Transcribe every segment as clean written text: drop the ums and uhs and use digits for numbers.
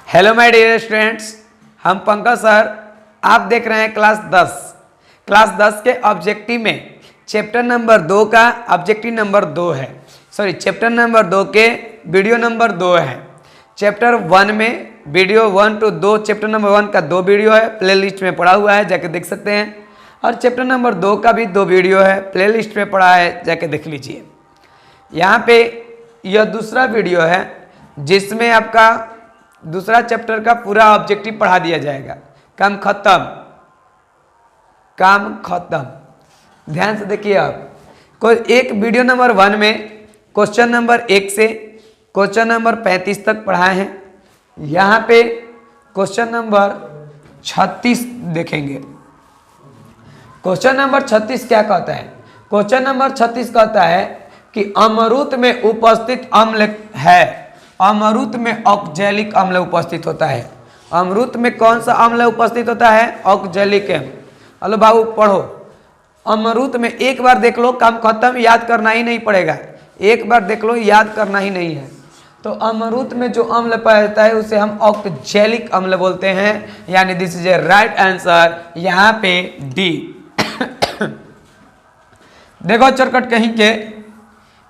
Hello my dear students, हम Pankaj sir. आप देख रहे हैं क्लास 10 के ऑब्जेक्टिव में चैप्टर नंबर 2 का ऑब्जेक्टिव नंबर 2 है। चैप्टर नंबर 2 के वीडियो नंबर 2 है। चैप्टर 1 में वीडियो 1 to 2, चैप्टर नंबर 1 का 2 वीडियो है, प्लेलिस्ट में पड़ा हुआ है, जाके देख सकते हैं। और चैप्टर नंबर 2 का भी 2 वीडियो है, प्लेलिस्ट में पड़ा है, जाके देख लीजिए। यहाँ पे यह दूसरा वीडियो है जिसमें आपका दूसरा चैप्टर का पूरा ऑब्जेक्टिव पढ़ा दिया जाएगा। काम खत्म। ध्यान से देखिए। आप कोई एक वीडियो नंबर 1 में क्वेश्चन नंबर 1 से क्वेश्चन नंबर 35 तक पढ़ाए हैं। यहाँ पे क्वेश्चन नंबर 36 देखेंगे। क्वेश्चन नंबर 36 क्या कहता है? क्वेश्चन नंबर 36 कहता है कि अमरूद में उपस्थित अम्ल है। अमरूद में ऑक्जेलिक अम्ल उपस्थित होता है। अमरूद में कौन सा अम्ल उपस्थित होता है? ऑक्जेलिक अम्ल। हेलो बाबू पढ़ो। अमरूद में एक बार देख लो, काम खत्म, याद करना ही नहीं पड़ेगा। एक बार देख लो, याद करना ही नहीं है। तो अमरूद में जो अम्ल पाया है उसे हम ऑक्जेलिक अम्ल बोलते हैं, यानी this is a right answer. यहाँ पे डी। देखो चरकट कहीं के,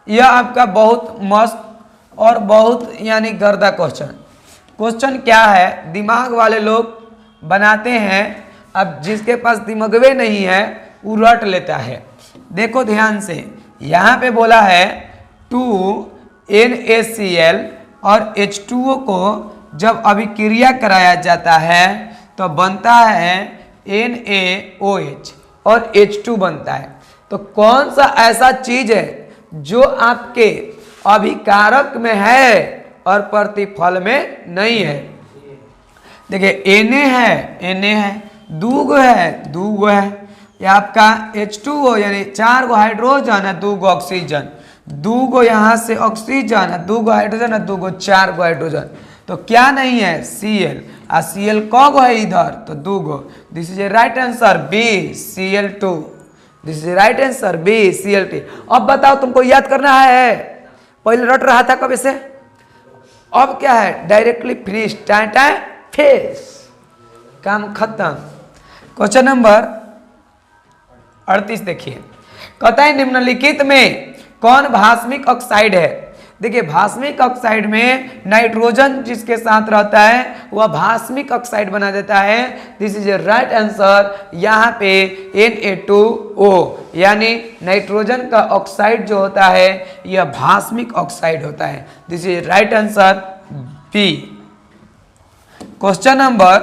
यह आपका बहुत मस्त और बहुत यानी गर्दा क्वेश्चन क्या है, दिमाग वाले लोग बनाते हैं। अब जिसके पास दिमागवे नहीं है वो रट लेता है। देखो ध्यान से, यहाँ पे बोला है 2NaCl और H2O को जब अभिक्रिया कराया जाता है तो बनता है NaOH और H2 बनता है। तो कौन सा ऐसा चीज है जो आपके अभिकारक में है और प्रतिफल में नहीं है? देखिए Na है, दूगो है, या आपका H2O यानी 4 गो हाइड्रोजन है, 2 गो ऑक्सीजन, 2 गो यहाँ से ऑक्सीजन है, 2 गो हाइड्रोजन है, 2 गो 4 गो हाइड्रोजन। तो क्या नहीं है? Cl। और Cl कौ गो है इधर? तो 2 गो। This is a right answer B, Cl2। This is right answer B, Cl2। अब बताओ तुमको याद करना है। पहले रट रहा था कब से, अब क्या है? डायरेक्टली फिनिश, फेस, काम खत्म। क्वेश्चन नंबर 38 देखिए। कहता है निम्नलिखित में कौन भास्मिक ऑक्साइड है? देखिए भास्मिक ऑक्साइड में नाइट्रोजन जिसके साथ रहता है वह भास्मिक ऑक्साइड बना देता है। This is a right answer. यहाँ पे Na2O यानी नाइट्रोजन का ऑक्साइड जो होता है यह भास्मिक ऑक्साइड होता है। This is right answer B. Question number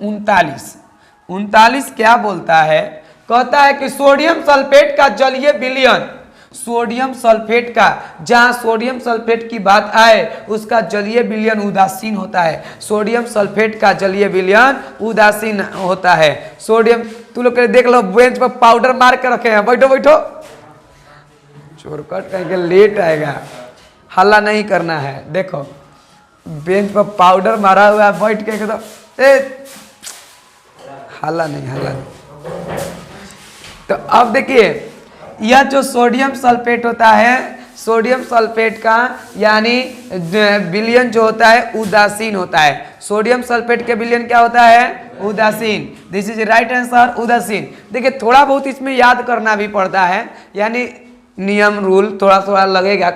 39 क्या बोलता है? कहता है कि सोडियम सल्फेट का जलीय विलयन, सोडियम सल्फेट का, जहां सोडियम सल्फेट की बात आए उसका जलीय विलयन उदासीन होता है। सोडियम सल्फेट का जलीय विलयन उदासीन होता है। सोडियम, तू लोग देख लो, बेंच पर पाउडर मार के रखे हैं। बैठो चोरकट कहीं के लेट आएगा, हल्ला नहीं करना है। देखो बेंच पर पाउडर मारा हुआ है, बैठ के एकदम हल्ला नहीं। तो अब देखिए, यह जो सोडियम सल्फेट होता है, सोडियम सल्फेट का यानी विलयन जो होता है उदासीन होता है। सोडियम सल्फेट के विलयन क्या होता है? उदासीन। दिस इज राइट आंसर, उदासीन। देखिए थोड़ा बहुत इसमें याद करना भी पड़ता है, यानी नियम रूल थोड़ा लगेगा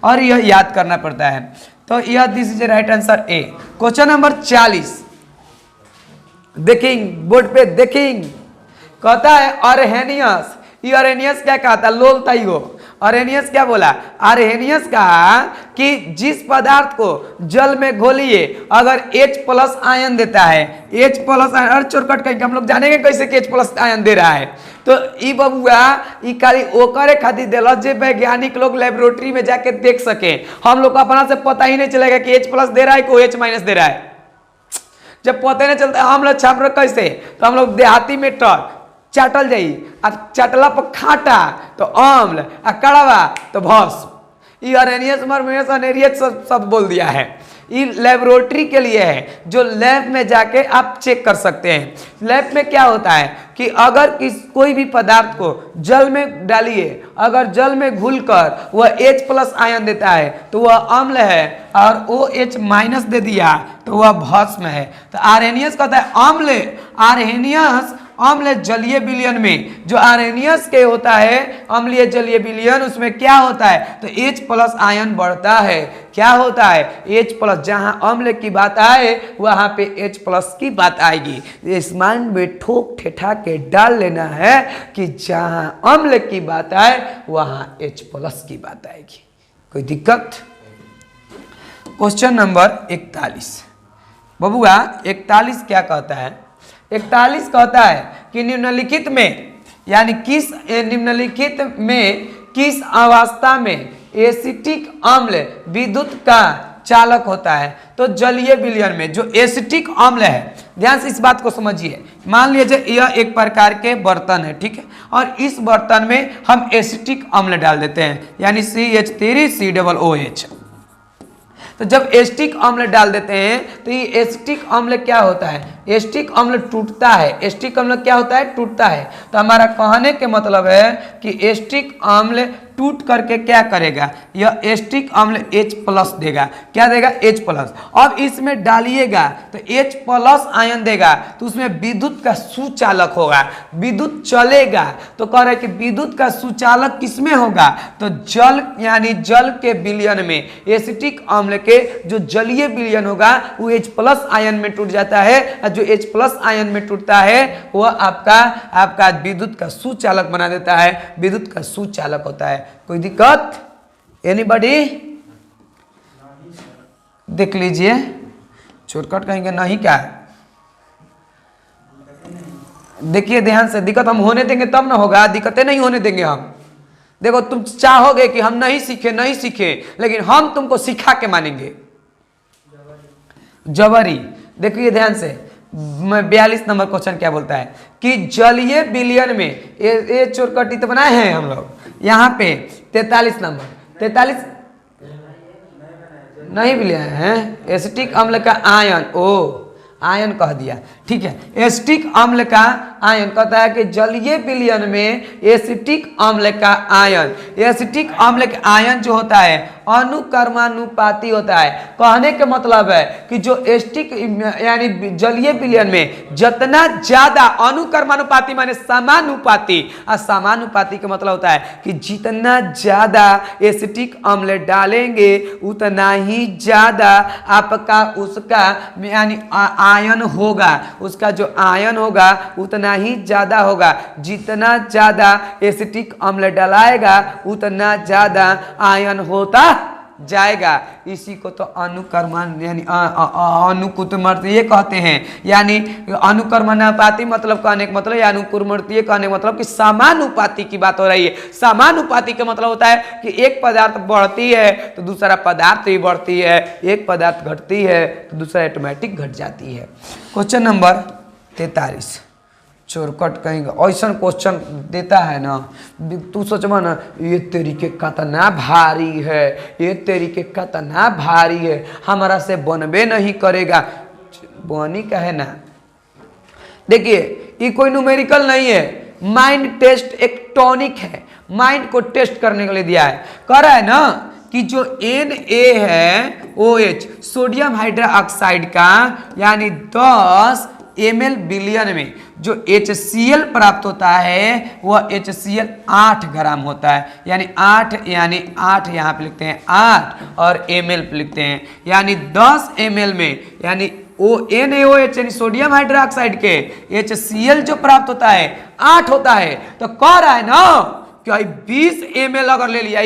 और यह याद करना पड़ता है। तो यह this is right answer A. Question number 40 देखेंगे, बोर्ड पे देखेंगे। कहता है अरहेनियस, ये अरहेनियस क्या कहता? लोलता ही हो। अरहेनियस क्या बोला? अरहेनियस कहा कि जिस पदार्थ को जल में घोलिए अगर H+ आयन देता है, H+ आयन, और चोरकट कहीं हम लोग जानेंगे कैसे कि H+ आयन दे रहा है। तो ई बबुआ ई खाली ओकरे खातिर दिला जे वैज्ञानिक लोग लेबोरेटरी में जाके देख सके। हम लोग को अपना से पता ही नहीं चलेगा कि H+ दे रहा है कि H- दे रहा है। जब पता नहीं चलता हम लोग छाप कैसे, तो हम लोग देहाती में चाटल जाई, आ चाटला पर खाटा तो अम्ल, आ कड़वा तो भस्म। ये अरेनियस मर्मेस अनेरियस शब्द बोल दिया है। ये लेबोरेटरी के लिए है, जो लैब में जाके आप चेक कर सकते हैं। लैब में क्या होता है कि अगर कोई भी पदार्थ को जल में डालिए, अगर जल में घुलकर वह H+ आयन देता है तो वह अम्ल है, और OH- दे दिया तो वह भस्म है। तो आर्हेनियस कहता है अम्ल, आर्हेनियस अम्ल जलीय विलयन में, जो आर्हेनियस के होता है अम्लीय जलीय विलयन, उसमें क्या होता है तो H+ आयन बढ़ता है। क्या होता है H+, जहां अम्ल की बात आए वहां पे H+ की बात आएगी। इस माइंड में ठोक ठेठा के डाल लेना है कि जहां अम्ल की बात आए वहां H+ की बात आएगी। कोई दिक्कत? क्वेश्चन नंबर 41 बबुआ 41 क्या कहता है? 41 कहता है कि निम्नलिखित में, यानी निम्नलिखित में किस अवस्था में एसिटिक अम्ल विद्युत का चालक होता है? तो जलीय विलयन में जो एसिटिक अम्ल है, ध्यान से इस बात को समझिए। मान लीजिए यह एक प्रकार के बर्तन है, ठीक है, और इस बर्तन में हम एसिटिक अम्ल डाल देते हैं, यानी CH3COOH। तो जब एसिटिक अम्ल डाल देते हैं तो ये एसिटिक अम्ल क्या होता है? एसिटिक अम्ल टूटता है। एसिटिक अम्ल क्या होता है? टूटता है। तो हमारा कहने के मतलब है कि एसिटिक अम्ल टूट करके क्या करेगा? यह एसिटिक अम्ल H+ देगा। क्या देगा? H+। अब इसमें डालिएगा तो H+ आयन देगा, तो उसमें विद्युत का सुचालक होगा, विद्युत चलेगा। तो कह रहे कि विद्युत का सुचालक किसमें होगा? तो जल, यानी जल के विलयन में एसिटिक अम्ल के जो जलीय विलयन होगा वो H+ आयन में टूट जाता है, और जो H+ आयन में टूटता है वह आपका विद्युत का सुचालक बना देता है, विद्युत का सुचालक होता है। कोई दिक्कत? एनीबॉडी? देख लीजिए, शॉर्टकट कहेंगे नहीं क्या है? देखिए ध्यान से, दिक्कत हम होने देंगे तब ना होगा, दिक्कतें नहीं होने देंगे हम। देखो तुम चाहोगे कि हम नहीं सीखे, लेकिन हम तुमको सिखा के मानेंगे। जबरी। देखिए ध्यान से, 42 नंबर क्वेश्चन क्या बोलता है कि जलीय विलयन में ये चोरकटित बनाए हैं हम लोग। यहाँ पे 43 नंबर, 43 नहीं विलयन है। एसिटिक अम्ल का आयन, आयन कह दिया, ठीक है। एसिटिक अम्ल का आयन कहता है कि जलीय विलयन में एसिटिक अम्ल का आयन, एसिटिक अम्ल का आयन जो होता है अनुकर्मानुपाती होता है। कहने के मतलब है कि जो एसिटिक यानी जलीय विलयन में जितना ज्यादा, अनुकर्मानुपाती माने समानुपाती, और समानुपाती का मतलब होता है कि जितना ज्यादा एसिटिक अम्ल डालेंगे उतना ही ज्यादा आपका उसका यानी आयन होगा, उसका जो आयन होगा उतना ही ज्यादा होगा। जितना ज्यादा एसिटिक अम्ल डालाएगा उतना ज्यादा आयन होता जाएगा। इसी को तो अनुकर्मण यानी अनुकुर्मतीय कहते हैं। यानी अनुकर्मणापाती मतलब कहने का मतलब, या अनुकुर्मतीय कहने का मतलब कि समानुपाती की बात हो रही है। समानुपाती का मतलब होता है कि एक पदार्थ बढ़ती है तो दूसरा पदार्थ भी बढ़ती है, एक पदार्थ घटती है तो दूसरा ऑटोमेटिक घट जाती है। क्वेश्चन नंबर 43 चोरकट कहेंगे, ऐसा क्वेश्चन देता है ना, तू सोचबा ना ये तरीके कितना भारी है, ये तरीके कितना भारी है, हमारा से बनबे नहीं करेगा। बनी का है ना। देखिए ये कोई न्यूमेरिकल नहीं है, माइंड टेस्ट एक टॉनिक है, माइंड को टेस्ट करने के लिए दिया है। कह रहा है ना कि जो Na है OH सोडियम हाइड्रोक्साइड का, यानी 10 ml बिलियन में जो HCl प्राप्त होता है वह HCl 8 ग्राम होता है। यानी 8 यहाँ पे लिखते हैं 8 और ml पे लिखते हैं, यानी 10 ml में, यानी NaOH यानी सोडियम हाइड्रोक्साइड के HCl जो प्राप्त होता है 8 होता है। तो कह रहा है ना कि 20 ml अगर ले लिया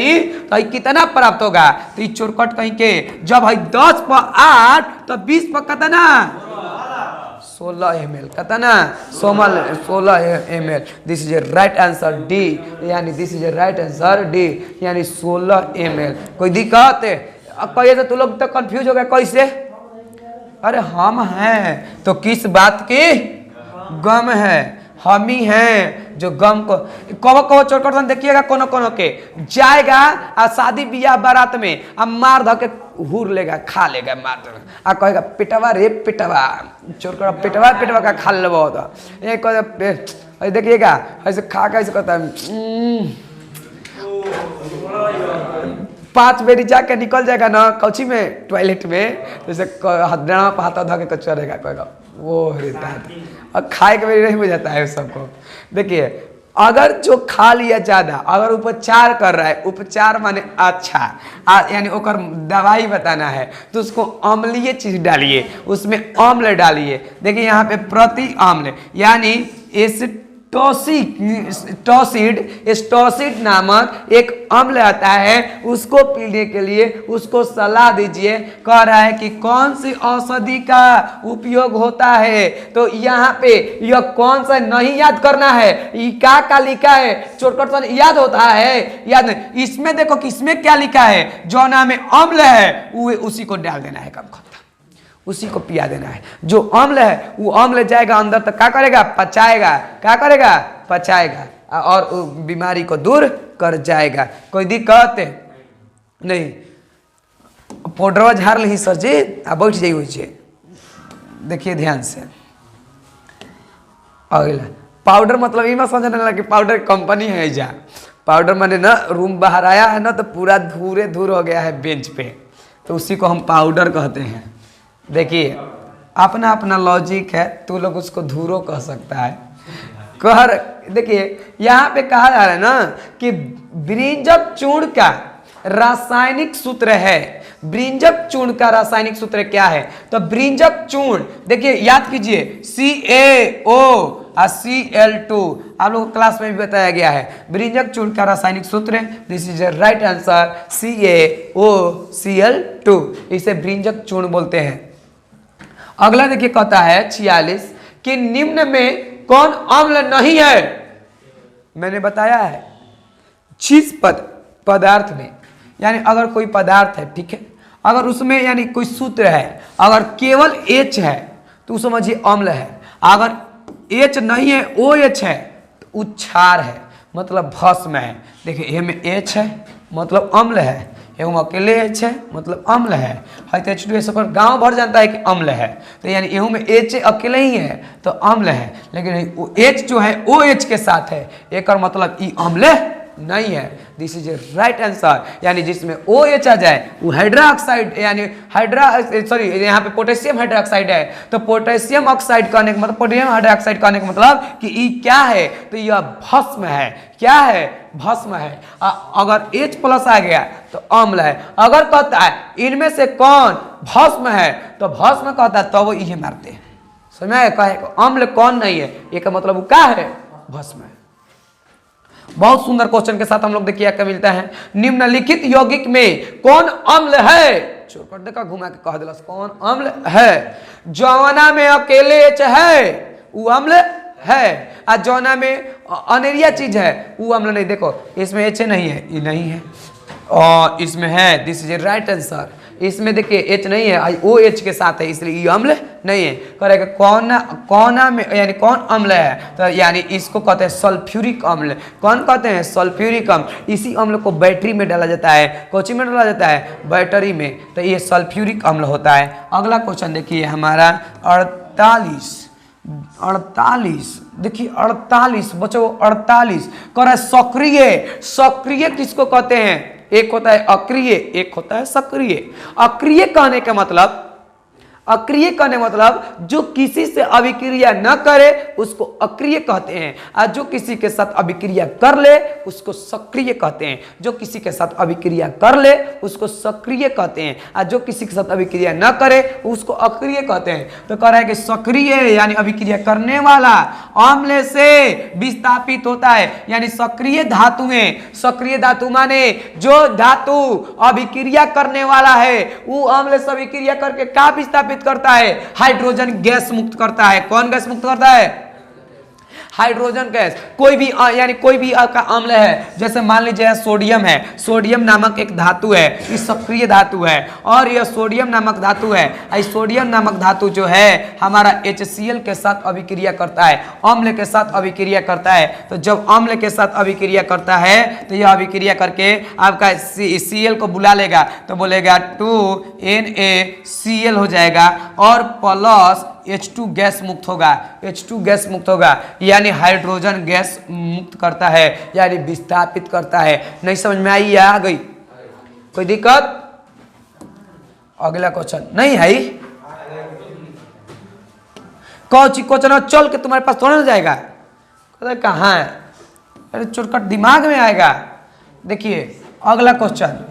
तो कितना प्राप्त होगा? तो ये चोरकट कहीं के जब 10 पर 8 तो 20 पर कितना 16 ml, कितना 16 ml। This is a right answer D, यानी this is a right answer D, यानी 16 ml। कोई दिक्कत है? कहिए तो तुम लोग तो कंफ्यूज हो गए कैसे? अरे हम हैं तो किस बात की गम है? हम ही हैं जो गम को कहो कहो चोटकटन देखिएगा कोनो कोनो के जाएगा आ शादी बियाह बारात में आ मार धो के हुर लेगा खा लेगा मार दो आ कहेगा पिटवा रे पिटवा चोटकट पिटवा पिटवा का खा लेबो तो ये देखिएगा ऐसे खा के ऐसे कहता है 5 बेरी जाके निकल जाएगा ना कौची में टॉयलेट में जैसे हथड़ा पर हाथ धो के चढ़ेगा कहेगा वो रहता है और खाए के बेरी नहीं बुझाता है सबको। देखिए अगर जो खा लिया ज़्यादा अगर उपचार कर रहा है उपचार माने अच्छा यानी ओकर दवाई बताना है तो उसको अम्लीय चीज़ डालिए उसमें अम्ल डालिए। देखिए यहाँ पे प्रति अम्ल यानी स्टोसिड नामक एक अम्ल आता है उसको पीने के लिए उसको सलाह दीजिए। कह रहा है कि कौन सी औषधि का उपयोग होता है तो यहाँ पे यह कौन सा नहीं याद करना है ये क्या लिखा है चोटकट याद होता है याद नहीं। इसमें देखो कि इसमें क्या लिखा है जो नाम में अम्ल है वो उसी को डाल देना है कब उसी को पिया देना है। जो अम्ल है वो अम्ल जाएगा अंदर तक क्या करेगा पचाएगा क्या करेगा पचाएगा और बीमारी को दूर कर जाएगा। कोई दिक्कत नहीं। पाउडरवा झाड़ ली सर जी आ बैठ जाइए। देखिए ध्यान से अगला पाउडर मतलब ये मत समझने लगा कि पाउडर कंपनी है जा पाउडर माने ना रूम बाहर आया है ना तो पूरा धूर हो गया है बेंच पे तो उसी को हम पाउडर कहते हैं। देखिए अपना अपना लॉजिक है तो लोग उसको धूरो कह सकता है कर। देखिए यहाँ पे कहा जा रहा है ना कि ब्रिंजक चूर्ण का रासायनिक सूत्र है। ब्रिंजक चूर्ण का रासायनिक सूत्र क्या है तो ब्रिंजक चूर्ण देखिए याद कीजिए CaO और Cl2 आप लोगों को क्लास में भी बताया गया है। ब्रिंजक चूर्ण का रासायनिक सूत्र this is right answer CaOCl2 इसे ब्रिंजक चूर्ण बोलते हैं। अगला देखिए कहता है 46 कि निम्न में कौन अम्ल नहीं है। मैंने बताया है जिस पदार्थ में यानी अगर कोई पदार्थ है ठीक है अगर उसमें यानी कोई सूत्र है अगर केवल H है तो समझिए अम्ल है। अगर H नहीं है OH है तो क्षार है मतलब भस्म है। देखिए ए में H है मतलब अम्ल है एवं अकेले H है मतलब अम्ल है। H2S पर गांव भर जानता है कि अम्ल है तो यानी एहू में H अकेले ही है तो अम्ल है लेकिन H जो है OH के साथ है एक और मतलब ई अम्ल नहीं है। This is a right answer यानी जिसमें OH आ जाए वो हाइड्रोक्साइड यानी यहाँ पे पोटेशियम हाइड्रोक्साइड है तो पोटेशियम ऑक्साइड कहने का मतलब पोटेशियम हाइड्रोक्साइड कहने का मतलब कि ई क्या है तो यह भस्म है। क्या है भस्म है। अगर H+ आ गया तो अम्ल है। अगर कहता है इनमें से कौन भस्म है तो भस्म कहता है तो वो ये मारते हैं समझ में कहे अम्ल कौन नहीं है ये का मतलब वो क्या है भस्म है। बहुत सुंदर क्वेश्चन के साथ हम लोग देखिए क्या मिलता है निम्नलिखित यौगिक में कौन अम्ल है चोट देखा घुमा के कह दिला कौन अम्ल है। जौना में अकेले H है वो अम्ल है और जौना में अनेरिया चीज है वो अम्ल नहीं। देखो इसमें H नहीं है ये नहीं है और इसमें है this is a right answer. इसमें देखिए H नहीं है OH के साथ है इसलिए ये अम्ल नहीं है। करेगा कौना में यानी कौन अम्ल है तो यानी इसको कहते हैं सल्फ्यूरिक अम्ल। कौन कहते हैं सल्फ्यूरिक अम्ल। इसी अम्ल को बैटरी में डाला जाता है कोची में डाला जाता है बैटरी में तो ये सल्फ्यूरिक अम्ल होता है। अगला क्वेश्चन देखिए हमारा 48 देखिए 48 बच्चों 48 कह रहा है सक्रिय किसको कहते हैं एक होता है अक्रिय एक होता है सक्रिय। अक्रिय कहने का मतलब जो किसी से अभिक्रिया न करे उसको अक्रिय कहते हैं और जो किसी के साथ अभिक्रिया कर ले उसको सक्रिय कहते हैं। जो किसी के साथ अभिक्रिया कर ले उसको सक्रिय कहते हैं और जो किसी के साथ अभिक्रिया न करे उसको अक्रिय कहते हैं। तो कह रहा है कि सक्रिय यानी अभिक्रिया करने वाला अम्ल से विस्थापित होता है यानी सक्रिय धातु माने जो धातु अभिक्रिया करने वाला है वो अम्ल से अभिक्रिया करके क्या विस्थापित करता है हाइड्रोजन गैस मुक्त करता है। कौन गैस मुक्त करता है हाइड्रोजन गैस कोई भी यानी कोई भी आपका अम्ल है, जैसे मान लीजिए सोडियम है, सोडियम नामक एक धातु है, ये सक्रिय धातु है और यह सोडियम नामक धातु है। इस सोडियम नामक धातु जो है हमारा HCl के साथ अभिक्रिया करता है, अम्ल के साथ अभिक्रिया करता है। तो जब अम्ल के साथ अभिक्रिया करता है तो यह अभिक्रिया करके आपका Cl को बुला लेगा, तो बोलेगा 2NaCl हो जाएगा और प्लस H2 गैस मुक्त होगा, H2 गैस मुक्त होगा, यानी हाइड्रोजन गैस मुक्त करता है, यानी विस्थापित करता है। नहीं समझ में आई या आ गई? कोई दिक्कत? अगला क्वेश्चन नहीं है? कौन क्वेश्चन चल के तुम्हारे पास थोड़ा ना जाएगा, कहाँ है? अरे चोटकट दिमाग में आएगा। देखिए अगला क्वेश्चन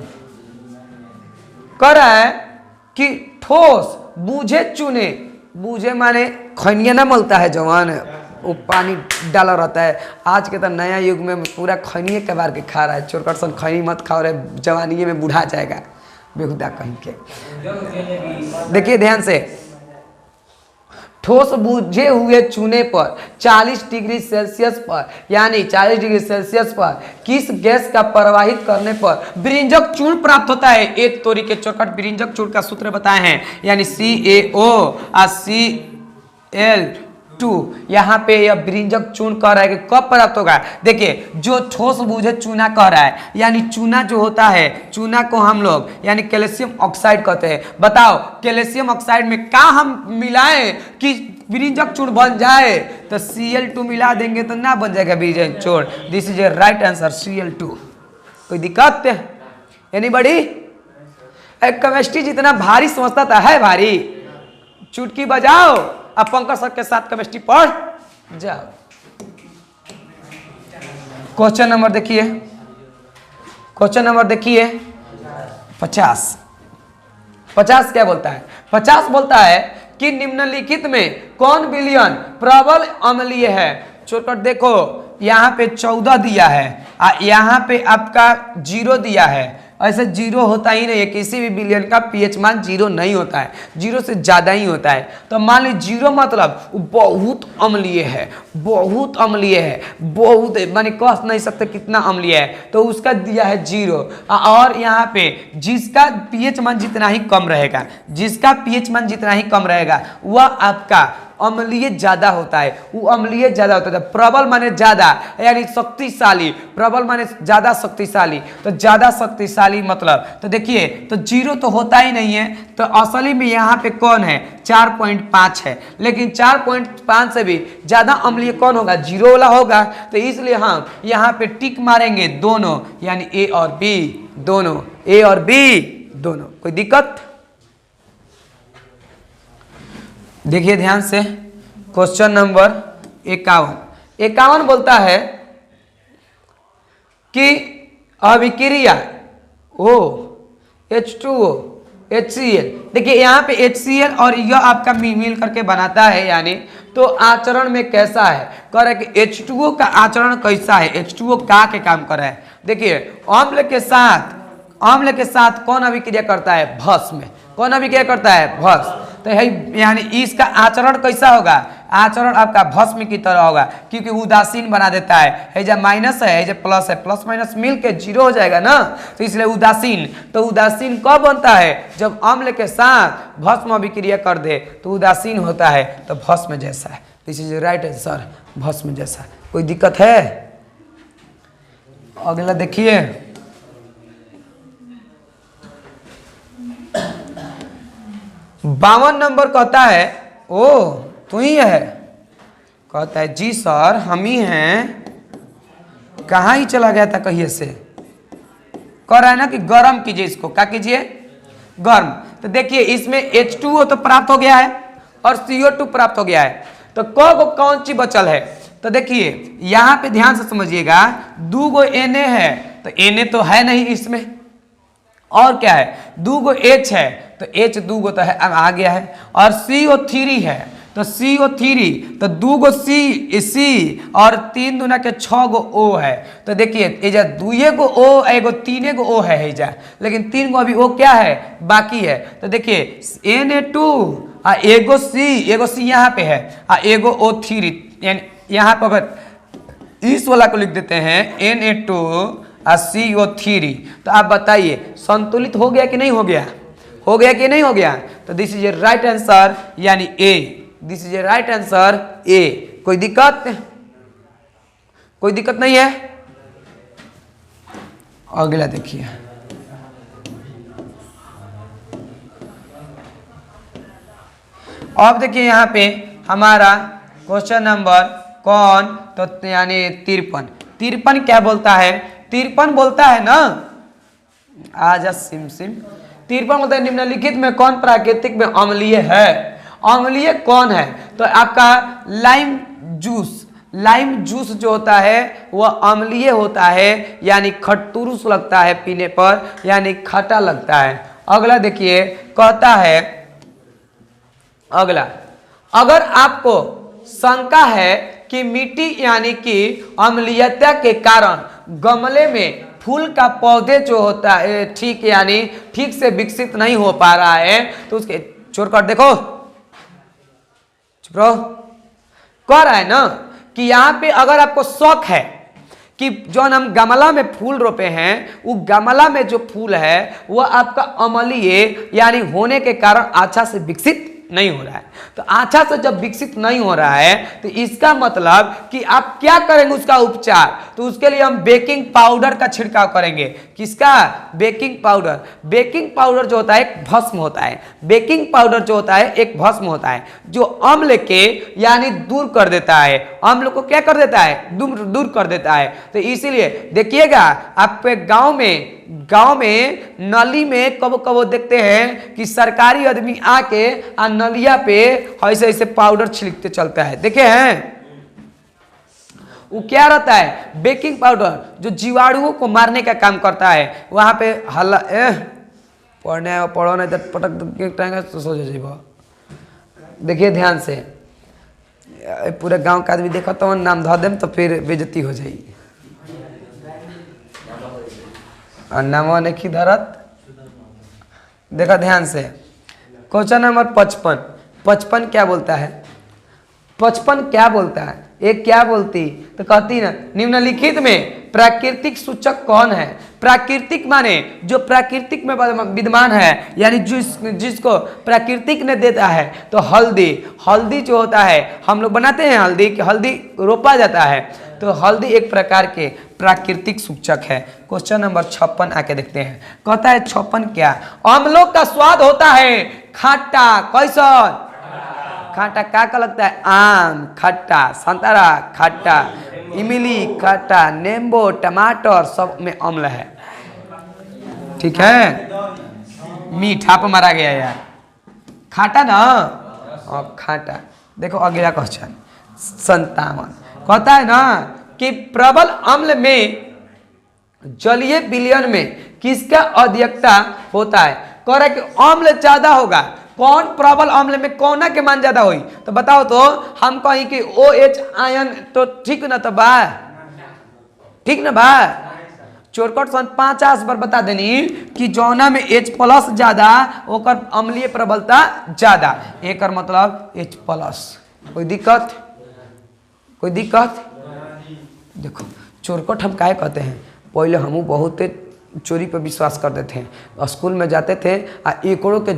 कह रहा है कि ठोस बूझे चूने, बूझे माने खैनिया ना मलता है जवान, वो पानी डाला रहता है। आज के तो नया युग में पूरा खैनिए के बार के खा रहा है। चोरकट सन खैनी मत खाओ रे, जवानी में बूढ़ा जाएगा बेहुदा कहीं के। देखिए ध्यान से, ठोस बूझे हुए चूने पर 40 डिग्री सेल्सियस पर, यानी 40 डिग्री सेल्सियस पर किस गैस का प्रवाहित करने पर विरिंजक चूर्ण प्राप्त होता है? एक तोरी के चौकट विरिंजक चूर्ण का सूत्र बताए हैं, यानी CaO और Cl2। यहाँ पे यह विरिंजक चूर्ण कह रहा है कि कब प्राप्त होगा। देखिए जो ठोस बूझे चूना कह रहा है, यानी चूना जो होता है, चूना को हम लोग यानी कैल्शियम ऑक्साइड कहते हैं। बताओ कैल्शियम ऑक्साइड में क्या हम मिलाएं कि विरिंजक चूर्ण बन जाए? तो Cl2 मिला देंगे तो ना बन जाएगा विरिंजक चूर्ण। This is a right answer, Cl2। कोई दिक्कत? एनीबॉडी? केमिस्ट्री जितना भारी समझता था है भारी। चुटकी बजाओ, अब पंकज सर के साथ केमिस्ट्री पढ़ जाओ। क्वेश्चन नंबर देखिए, क्वेश्चन नंबर देखिए 50। 50 क्या बोलता है? 50 बोलता है कि निम्नलिखित में कौन विलयन प्रबल अम्लीय है? चोटकट देखो यहाँ पे 14 दिया है, यहाँ पे आपका 0 दिया है। ऐसे 0 होता ही नहीं है, किसी भी विलयन का pH मान 0 नहीं होता है, 0 से ज़्यादा ही होता है। तो मान लीजिए 0 मतलब बहुत अम्लीय है, बहुत अम्लीय है, बहुत माने कह नहीं सकते कितना अम्लीय है, तो उसका दिया है 0। और यहाँ पे जिसका pH मान जितना ही कम रहेगा, जिसका pH मान जितना ही कम रहेगा वह आपका अम्लीय ज्यादा होता है, वो अम्लीय ज्यादा होता है। प्रबल माने ज्यादा, यानी शक्तिशाली, प्रबल माने ज्यादा शक्तिशाली, तो ज्यादा शक्तिशाली मतलब, तो देखिए तो 0 तो होता ही नहीं है, तो असली में यहाँ पे कौन है? 4.5 है, लेकिन 4.5 से भी ज्यादा अम्लीय कौन होगा? 0 वाला होगा। तो इसलिए हम यहाँ पे टिक मारेंगे दोनों, यानी A और B दोनों, A और B दोनों। कोई दिक्कत? देखिए ध्यान से, क्वेश्चन नंबर 51 बोलता है कि अभिक्रिया H2O HCl, देखिए यहाँ पे HCl और यह आपका मिल करके बनाता है, यानी तो आचरण में कैसा है? कह रहा है कि H2O का आचरण कैसा है? H2O का के काम कर रहा है। देखिए अम्ल के साथ कौन अभिक्रिया करता है? भस्म। कौन अभिक्रिया करता है? भस्म। तो यानी इसका आचरण कैसा होगा? आचरण आपका भस्म की तरह होगा, क्योंकि उदासीन बना देता है। जब माइनस है, जब प्लस है, प्लस माइनस मिल के 0 हो जाएगा ना, तो इसलिए उदासीन। तो उदासीन कब बनता है? जब अम्ल के साथ भस्म अभिक्रिया कर दे तो उदासीन होता है, तो भस्म जैसा है। दिस इज राइट आंसर, भस्म जैसा। कोई दिक्कत है? अगला देखिए, बावन नंबर कहता है, ओ तू ही है? कहता है जी सर हम ही हैं। कहाँ ही चला गया था कहिए से? कह रहा है ना कि गर्म कीजिए इसको। क्या कीजिए? गर्म। तो देखिए इसमें H2O तो प्राप्त हो गया है और CO2 प्राप्त हो गया है, तो कौन सी बचल है? तो देखिए यहाँ पे ध्यान से समझिएगा, 2 गो Na है, तो Na तो है नहीं इसमें, और क्या है? 2 गो H है, तो H 2 गो तो है, आ गया है, और CO3 है, तो CO3, तो 2 गो C और 3 दूना के 6 गो O है। तो देखिए एजा 2 गो O, एगो 3 गो O है एजा, लेकिन 3 गो अभी O क्या है? बाकी है। तो देखिए Na2 एगो C यहाँ पे है, एगो O3, यानी यहाँ पर अगर इस वाला को लिख देते हैं Na2CO3, तो आप बताइए संतुलित हो गया कि नहीं हो गया, हो गया कि नहीं हो गया? तो this is a right answer, यानी A, this is a right answer A. कोई दिक्कत, कोई दिक्कत नहीं है? अगला देखिए, अब देखिए यहाँ पे हमारा क्वेश्चन नंबर कौन, तो यानी 53। 53 क्या बोलता है? 53 बोलता है ना, आजा सिम सिम, 53 बोलता है निम्नलिखित में कौन प्राकृतिक में अम्लीय है? अम्लीय कौन है? तो आपका लाइम जूस, लाइम जूस जो होता है वह अम्लीय होता है, यानी खटुरुस लगता है पीने पर, यानी खट्टा लगता है। अगला देखिए, कहता है अगला, अगर आपको शंका है कि मिट्टी यानी कि अम्लीयता के कारण गमले में फूल का पौधे जो होता है ठीक यानी ठीक से विकसित नहीं हो पा रहा है, तो उसके छोड़ कर देखो, चुप रहो, कह रहा है ना कि यहाँ पे अगर आपको शौक है कि जो हम गमला में फूल रोपे हैं, वो गमला में जो फूल है वह आपका अम्लीय यानी होने के कारण अच्छा से विकसित नहीं हो रहा है, तो अच्छा से जब विकसित नहीं हो रहा है तो इसका मतलब कि आप क्या करेंगे उसका उपचार? तो उसके लिए हम बेकिंग पाउडर का छिड़काव करेंगे। किसका? Baking powder. बेकिंग पाउडर जो होता है एक भस्म होता है, बेकिंग पाउडर जो होता है एक भस्म होता है जो अम्ल के यानी दूर कर देता है, अम्ल को क्या कर देता है? दूर कर देता है। तो इसीलिए देखिएगा आपके गांव में नली में कब कब देखते हैं कि सरकारी आदमी आके नलिया पे ऐसे ऐसे पाउडर छिड़कते चलता है, देखे हैं? वो क्या रहता है? बेकिंग पाउडर, जो जीवाणुओं को मारने का काम करता है। वहां पे हल्ला पढ़ो नहीं तो पटक तो सो जाइए। देखिए ध्यान से, पूरे गांव का आदमी देखो तो नाम धो देम तो फिर बेइज्जती हो जाएगी। और नामवा नहीं धरत, देखो ध्यान से, क्वेश्चन नंबर 55। 55 क्या बोलता है? 55 क्या बोलता है? एक क्या बोलती? तो कहती ना निम्नलिखित में प्राकृतिक सूचक कौन है? प्राकृतिक माने जो प्राकृतिक में विद्यमान है, यानी जिसको प्राकृतिक ने देता है। तो हल्दी, हल्दी जो होता है हम लोग बनाते हैं हल्दी, कि हल्दी रोपा जाता है, तो हल्दी एक प्रकार के प्राकृतिक सूचक है। क्वेश्चन नंबर 56 आके देखते हैं, कहता है 56 क्या? अम्लों का स्वाद होता है खट्टा, कैसा? खट्टा का लगता है? आम खट्टा, संतरा खट्टा, इमली खट्टा, नींबू, टमाटर सब में अम्ल है, ठीक है? मीठा पर मारा गया यार, खाटा ना, और खाटा। देखो अगला क्वेश्चन 57 कहता है ना कि प्रबल अम्ल में जलीय विलयन में किसका अधिकता होता है? कह रहा है कि अम्ल ज्यादा होगा। कौन प्रबल अम्ल में कौन के मान ज्यादा हुई? तो बताओ तो, हम कहीं कि OH आयन तो ठीक ना, तो बा ठीक ना बा? चोरकट सन 50 बार बता देनी कि जौना में H+ ज्यादा ओकर अम्लीय प्रबलता ज्यादा, एक मतलब H+। कोई दिक्कत? कोई दिक्कत? देखो चोरकट हम काहे कहते हैं? पहले हम बहुत चोरी पर विश्वास करते थे, स्कूल में जाते थे आ एकड़ों के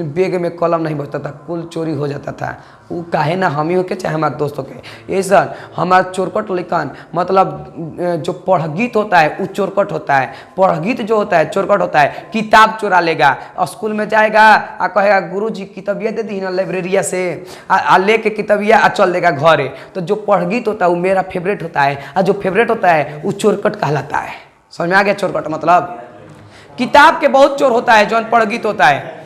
बैग में कलम नहीं बचता था, कुल चोरी हो जाता था। वो काहे ना हम ही हो के चाहे हमारे दोस्तों के। ये सर हमारा चोरकट लिखन मतलब जो पढ़गीत होता है वो चोरकट होता है, पढ़गीत जो होता है चोरकट होता है। किताब चुरा लेगा, स्कूल में जाएगा आ कहेगा गुरुजी किताबिया दे दी ना लाइब्रेरिया से, आ ले के किताबिया आ चल देगा घरे। तो जो पढ़गीत होता है वो मेरा फेवरेट होता है, और जो फेवरेट होता है वो चोरकट कहलाता है। समझ में आ गया? चोरकट मतलब किताब के बहुत चोर होता है, जो पढ़गीत होता है।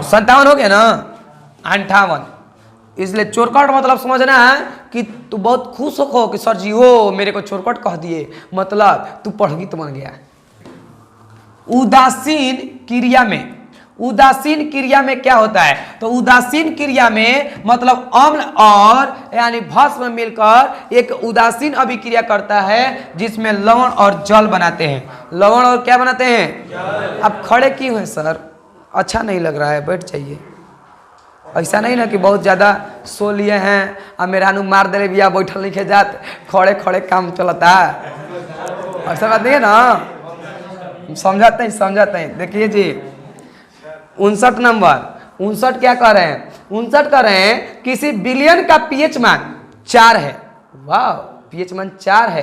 57 हो गया ना, 58। इसलिए चोरकट मतलब समझना है कि तू बहुत खुश हो कि सर जी हो मेरे को चोरकट कह दिए, मतलब तू पढ़गीत बन गया। उदासीन क्रिया में, उदासीन क्रिया में क्या होता है? तो उदासीन क्रिया में मतलब अम्ल और यानी भस्म मिलकर एक उदासीन अभिक्रिया करता है, जिसमें लवण और जल बनाते हैं। लवण और क्या बनाते हैं? अब खड़े क्यों हैं सर? अच्छा नहीं लग रहा है, बैठ जाइए। ऐसा नहीं ना कि बहुत ज़्यादा सो लिए हैं और मेरा मार दे बिया बैठल नहीं खे जात खड़े खड़े काम चलता है, ऐसा बात नहीं है ना। समझाते हैं देखिए जी 59 नंबर 59 क्या कर रहे हैं 59 कर रहे हैं किसी बिलियन का पीएच मान 4 है। वाह पीएच मान 4 है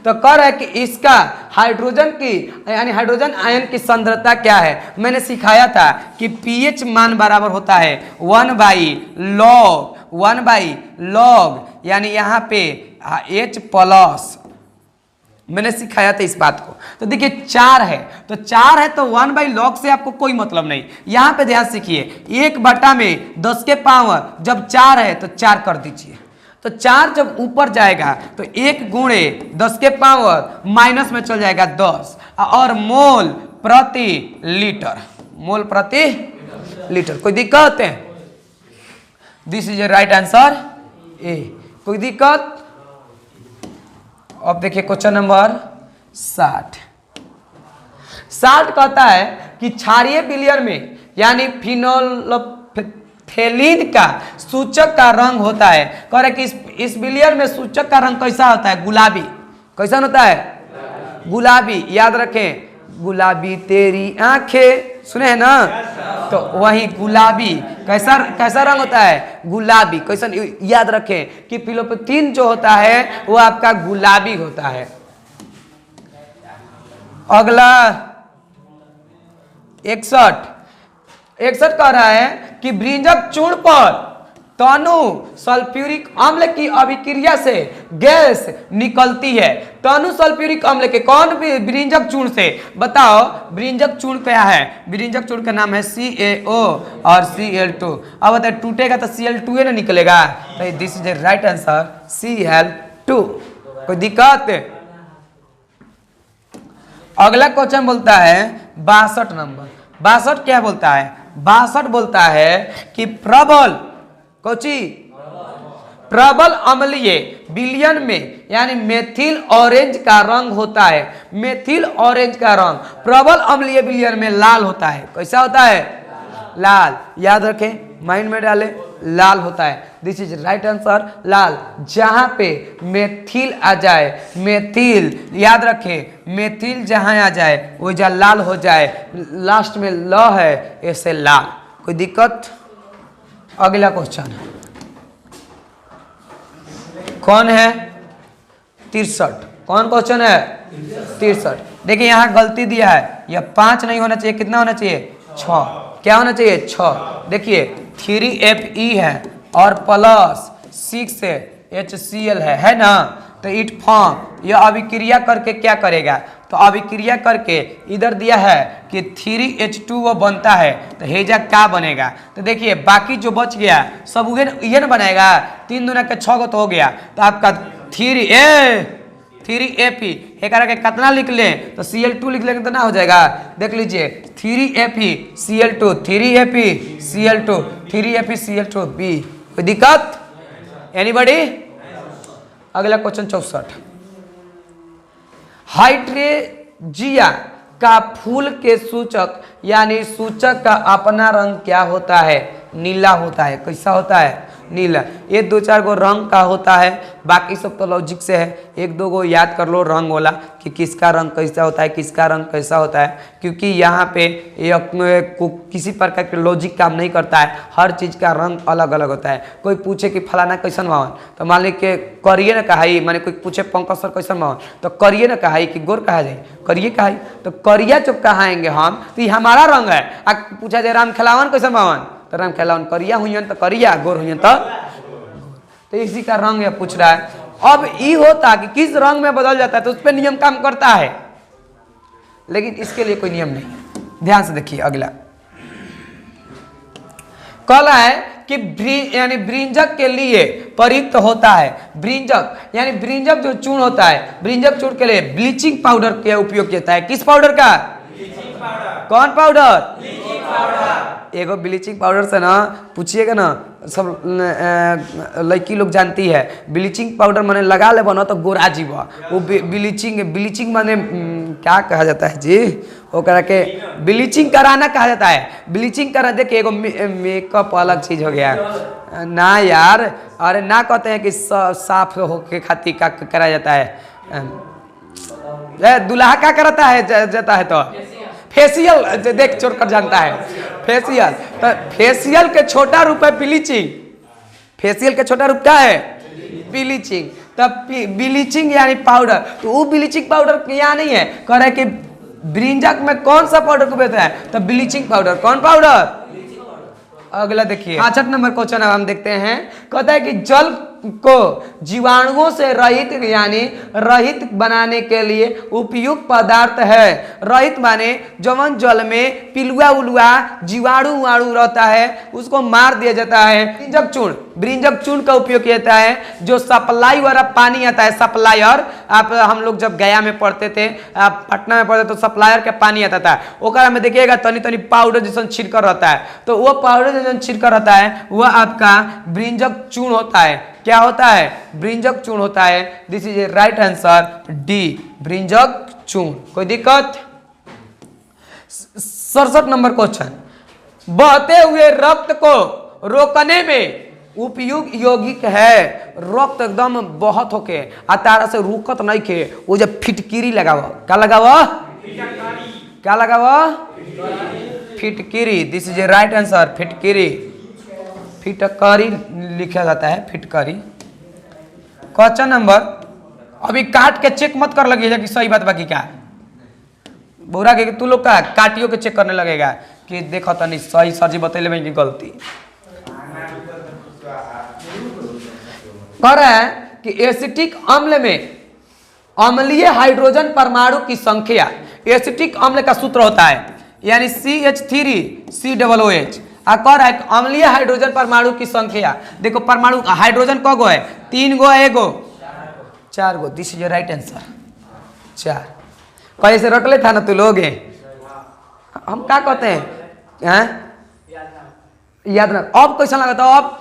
तो कह रहा है कि इसका हाइड्रोजन की यानी हाइड्रोजन आयन की सांद्रता क्या है। मैंने सिखाया था कि पीएच मान बराबर होता है 1/log यानी यहाँ पे H+। मैंने सिखाया था इस बात को। तो देखिए 4 है तो 4 है तो 1/log से आपको कोई मतलब नहीं। यहाँ पे ध्यान सीखिए 1/10 के पावर जब 4 है तो 4 कर दीजिए तो 4 जब ऊपर जाएगा तो 1 गुणे 10 के पावर माइनस में चल जाएगा 10 और मोल प्रति लीटर। कोई दिक्कत है? This is a right answer A. कोई दिक्कत? अब देखिए क्वेश्चन नंबर 60 कहता है कि क्षारीय विलयन में यानी फिनोल्फथेलीन का सूचक का रंग होता है। कह रहे कि इस विलयन में सूचक का रंग कैसा होता है? गुलाबी। कैसा होता है? गुलाबी। याद रखें गुलाबी तेरी आंखें, सुने हैं ना? तो वही गुलाबी कैसा रंग होता है? गुलाबी। कैसा? याद रखें कि फिनोल्फथीन जो होता है वो आपका गुलाबी होता है। अगला 61 कह रहा है कि ब्रिंजक चूर्ण पर तनु सल्फ्यूरिक अम्ल की अभिक्रिया से गैस निकलती है। तनु सल्फ्यूरिक अम्ल के कौन भी ब्रिंजक चूर्ण से? बताओ ब्रिंजक चूर्ण क्या है? ब्रिंजक चूर्ण का नाम है CaO और Cl2। अब बताए टूटेगा तो Cl2 ना निकलेगा तो this is a right answer Cl2। कोई दिक्कत? अगला क्वेश्चन बोलता है 62 नंबर। 62 क्या बोलता है? 62 बोलता है कि प्रबल अम्लीय विलयन में यानी मेथिल ऑरेंज का रंग होता है। मेथिल ऑरेंज का रंग प्रबल अम्लीय विलयन में लाल होता है। कैसा होता है? लाल। याद रखें माइंड में डाले लाल होता है। दिस इज राइट आंसर लाल। जहां पे मेथिल आ जाए, मेथिल याद रखें मेथिल जहां आ जाए वो जहाँ लाल हो जाए, लास्ट में ल है ऐसे लाल। कोई दिक्कत? अगला क्वेश्चन कौन है? 63। कौन क्वेश्चन है? 63। देखिए यहाँ गलती दिया है, यह 5 नहीं होना चाहिए। कितना होना चाहिए? 6। क्या होना चाहिए? 6। देखिए 3Fe है और प्लस 6 HCl है ना? तो इट फॉर्म यह अभिक्रिया करके क्या करेगा? तो अभिक्रिया करके इधर दिया है कि 3H2O बनता है तो हेजा क्या बनेगा? तो देखिए बाकी जो बच गया सब ये ना बनाएगा। 3 दूना के 6 तो हो गया तो आपका 3Fe एक के कितना लिख लें तो Cl2 लिख लेंगे तो ना हो जाएगा। देख लीजिए 3Fe Cl2 3Fe Cl2 3Fe Cl2 B। कोई दिक्कत? एनीबॉडी? अगला क्वेश्चन 64। हाइड्रेजिया का फूल के सूचक यानी सूचक का अपना रंग क्या होता है? नीला होता है। कैसा होता है? नीला। ये 2-4 गो रंग का होता है, बाकी सब तो लॉजिक से है। 1-2 गो याद कर लो रंग वाला कि किसका रंग कैसा होता है, किसका रंग कैसा होता है, क्योंकि यहाँ पे किसी प्रकार के लॉजिक काम नहीं करता है। हर चीज़ का रंग अलग अलग होता है। कोई पूछे कि फलाना कैसन मावन तो मान ली के करिए ना कहा, माने कोई पूछे पंकज सर कैसन मावन तो करिए ना कहा कि गोर कहा जाए, करिए कहा तो करिया जब कहाएंगे हम तो ये हमारा रंग है। पूछा जाए राम खिलावन कैसन मावन तो राम खिलावन करिया हुई तो करिया, गोर हुई तो इसी का रंग यह पूछ रहा है। अब ये होता कि किस रंग में बदल जाता है तो उस पर नियम काम करता है, लेकिन इसके लिए कोई नियम नहीं है। ध्यान से देखिए अगला कहला है कि यानी ब्रिंजक के लिए प्रयुक्त होता है। ब्रिंजक यानी ब्रिंजक जो चूर्ण होता है, ब्रिंजक चूर्ण के लिए ब्लीचिंग पाउडर का उपयोग किया है। किस पाउडर का? कौन पाउडर? एगो ब्लीचिंग पाउडर से ना पूछिएगा ना सब लड़की लोग जानती है। ब्लीचिंग पाउडर माने लगा ले बनो तो गोरा जीवा। वो ब्लीचिंग माने क्या कहा जाता है जी, वो करा के ब्लीचिंग कराना कहा जाता है। ब्लीचिंग करा, देखिए एगो मेकअप अलग चीज हो गया ना यार। अरे ना कहते हैं कि साफ होके खातिर का करा जाता है। दूल्हा क्या कराता है जाता है तो फेशियल, देख छोड़ कर जानता है फेशियल। तो फेशियल के छोटा रूप है ब्लीचिंग। फेशियल के छोटा रूप क्या है? ब्लीचिंग। तब ब्लीचिंग यानी पाउडर, तो वो ब्लीचिंग पाउडर यहाँ नहीं है। कह रहे कि ब्रिंजक में कौन सा पाउडर को बेहता है? तो ब्लीचिंग पाउडर। कौन पाउडर? अगला देखिए 65 नंबर क्वेश्चन हम देखते हैं। कहता है कि जल को जीवाणुओं से रहित यानी रहित बनाने के लिए उपयुक्त पदार्थ है। रहित माने जवन जल में पिलुआ उलुआ जीवाणु वाणु रहता है उसको मार दिया जाता है। ब्रिंजक चूर्ण, ब्रिंजक चूर्ण का उपयोग किया जाता है। जो सप्लाई वाला पानी आता है, सप्लायर, आप हम लोग जब गया में पढ़ते थे, आप पटना में पढ़ते तो सप्लायर का पानी आता था, ओकरा में देखिएगा तनी तनी पाउडर जैसा छिड़कर रहता है। तो वो पाउडर जैसा छिड़कर रहता है वह आपका ब्रिंजक चूर्ण होता है। क्या होता है? ब्रिंजक चूर्ण होता है। This is a right answer, D, ब्रिंजक चूर्ण। कोई दिक्कत? 67 नंबर क्वेश्चन। बहते हुए रक्त को रोकने में उपयुक्त यौगिक है। रक्त एकदम बहुत होके तारा से रुकत नहीं के, वो जब फिटकिरी लगाव, क्या लगाव? क्या लगाव? फिटकिरी। This is a right answer, फिटकिरी। फिटकरी लिखा जाता है, फिटकरी। क्वेश्चन नंबर, अभी काट के चेक मत कर लगिएगा कि सही बात बाकी क्या बोरा के तू लोग का काटियो के चेक करने लगेगा कि देखो तनी सही सजी बतैले में कि गलती। कह रहा है कि एसिटिक अम्ल में अम्लीय हाइड्रोजन परमाणु की संख्या, एसिटिक अम्ल का सूत्र होता है यानी CH3COOH। कह रहा है अम्लीय हाइड्रोजन परमाणु की संख्या, देखो परमाणु हाइड्रोजन क गो है? 3 गो है, 1 गो 4 गो। This is right answer, 4। कहीं से रट ले था ना तू लोग, हम क्या कहते हैं याद रख। अब कैसा लगा था? अब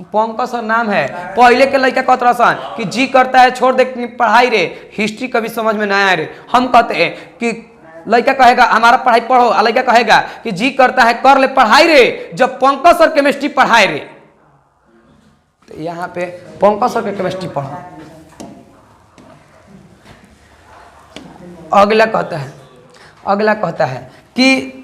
पंकज सर नाम है, पहले के लड़का कहते रसन कि जी करता है छोड़ दे पढ़ाई रे, हिस्ट्री कभी समझ में ना आया रे। हम कहते हैं कि लड़का कहेगा हमारा पढ़ाई पढ़ो, लड़का कहेगा कि जी करता है कर ले पढ़ाई रे, जब पंकज सर केमिस्ट्री पढ़ाए रे। तो यहाँ पे पंकज सर के केमिस्ट्री पढ़ो। अगला कहता है कि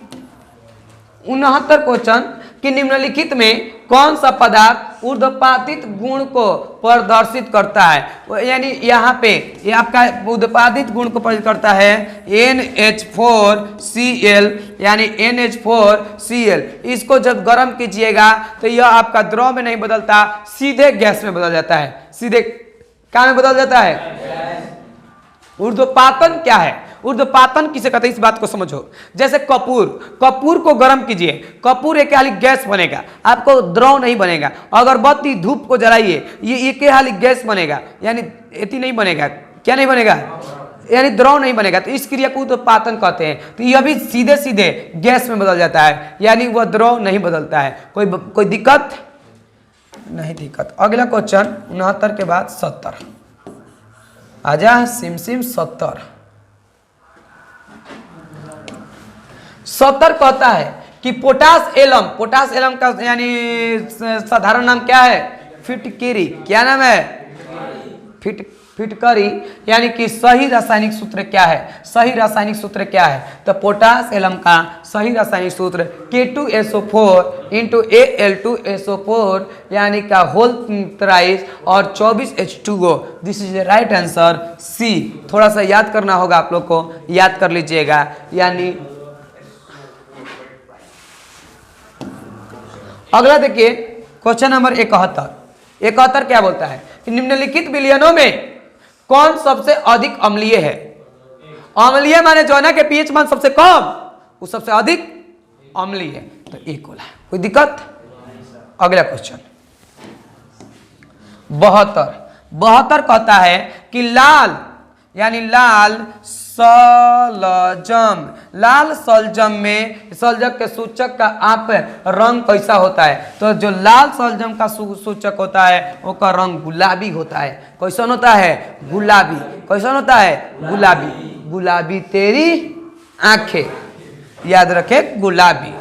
69 क्वेश्चन कि निम्नलिखित में कौन सा पदार्थ ऊर्ध्वपातित गुण को प्रदर्शित करता है? यानी यहाँ पे ये आपका ऊर्ध्वपातित गुण को प्रदर्शित करता है NH4Cl, यानी NH4Cl। इसको जब गर्म कीजिएगा तो यह आपका द्रव में नहीं बदलता, सीधे गैस में बदल जाता है। सीधे क्या में बदल जाता है? ऊर्ध्वपातन क्या है? ऊर्ध्वपातन किसे कहते हैं इस बात को समझो। जैसे कपूर को गर्म कीजिए, कपूर एक हाली गैस बनेगा, आपको द्रव नहीं बनेगा। अगरबत्ती धूप को जलाइए, ये एक हाली गैस बनेगा, यानी एती नहीं बनेगा। क्या नहीं बनेगा? यानी द्रव नहीं बनेगा। तो इस क्रिया को ऊर्ध्वपातन कहते हैं। तो यह भी सीधे सीधे गैस में बदल जाता है, यानी वह द्रव नहीं बदलता है। कोई दिक्कत नहीं? दिक्कत। अगला क्वेश्चन 69 के बाद 70 आजा, सिम 70 कहता है कि पोटास एलम का यानी साधारण नाम क्या है? फिटकिरी। क्या नाम है? फिटकरी। यानी कि सही रासायनिक सूत्र क्या है? सही रासायनिक सूत्र क्या है? तो पोटास एलम का सही रासायनिक सूत्र K2SO4 × Al2SO4 यानी का होल 23 और 24H2O। This is the right answer, C. थोड़ा सा याद करना होगा आप लोग को, याद कर लीजिएगा। यानी अगला देखिए क्वेश्चन नंबर 71 क्या बोलता है कि निम्नलिखित विलयनों में कौन सबसे अधिक अम्लीय है? अम्लीय माने जो है ना कि पीएच मान सबसे कम, वो सबसे अधिक अम्लीय है। तो एक होला। कोई दिक्कत? अगला क्वेश्चन 72 कहता है कि लाल यानी लाल सलजम में सलजम के सूचक का आप रंग कैसा होता है? तो जो लाल सलजम का सूचक होता है वो का रंग गुलाबी होता है। कैसन होता है? गुलाबी। कैसन होता है? गुलाबी। गुलाबी तेरी आंखें, याद रखे गुलाबी।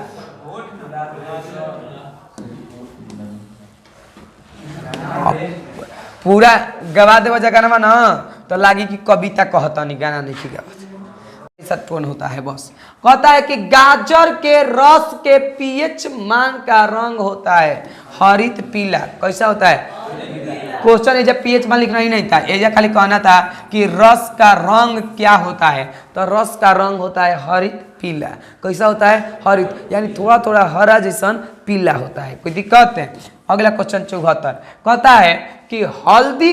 पूरा गवा देव जगह ना तो लागी कि कविता कहता नहीं, गाना नहीं गावा सत्पूर्ण होता है। बस कहता है कि गाजर के रस के पीएच मान का रंग होता है हरित पीला। कैसा होता है? क्वेश्चन है जब पीएच मान लिखना ही नहीं था, एजा खाली कहना था कि रस का रंग क्या होता है, तो रस का रंग होता है हरित पीला। कैसा होता है? हरित, यानी थोड़ा थोड़ा हरा जैसा पीला होता है। कोई दिक्कत है? अगला क्वेश्चन 74 कहता है कि हल्दी